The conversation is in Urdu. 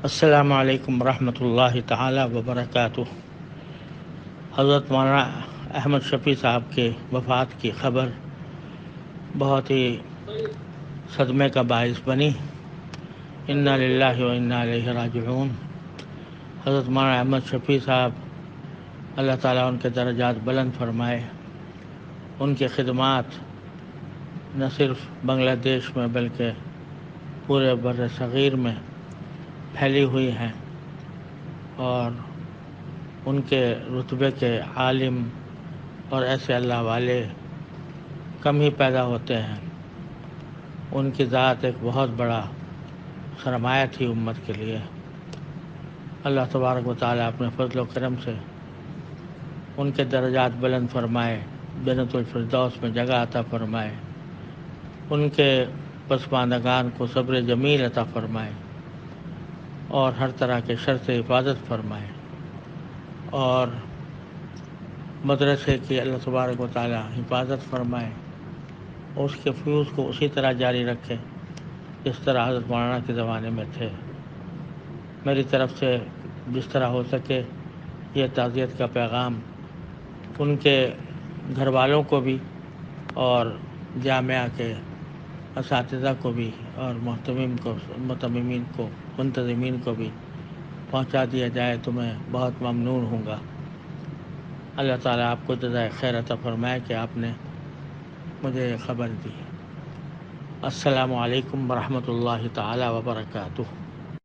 السلام علیکم ورحمۃ اللہ تعالی وبرکاتہ۔ حضرت مولانا احمد شفیع صاحب کے وفات کی خبر بہت ہی صدمے کا باعث بنی۔ انا للہ و انا الیہ راجعون۔ حضرت مولانا احمد شفیع صاحب، اللہ تعالیٰ ان کے درجات بلند فرمائے۔ ان کی خدمات نہ صرف بنگلہ دیش میں بلکہ پورے بر صغیر میں پھیلی ہوئی ہیں، اور ان کے رتبے کے عالم اور ایسے اللہ والے کم ہی پیدا ہوتے ہیں۔ ان کی ذات ایک بہت بڑا سرمایہ تھی امت کے لیے۔ اللہ تبارک و تعالیٰ اپنے فضل و کرم سے ان کے درجات بلند فرمائے، جنت الفردوس میں جگہ عطا فرمائے، ان کے پسماندگان کو صبر جمیل عطا فرمائے، اور ہر طرح کے شر سے حفاظت فرمائے، اور مدرسے کی اللہ تبارک و تعالیٰ حفاظت فرمائے، اور اس کے فیوز کو اسی طرح جاری رکھے جس طرح حضرت مولانا کے زمانے میں تھے۔ میری طرف سے جس طرح ہو سکے یہ تعزیت کا پیغام ان کے گھر والوں کو بھی، اور جامعہ کے اساتذہ کو بھی، اور متممین کو، منتظمین کو بھی پہنچا دیا جائے تو میں بہت ممنون ہوں گا۔ اللہ تعالیٰ آپ کو جزائے خیر عطا فرمائے کہ آپ نے مجھے یہ خبر دی۔ السلام علیکم ورحمۃ اللہ تعالیٰ وبرکاتہ۔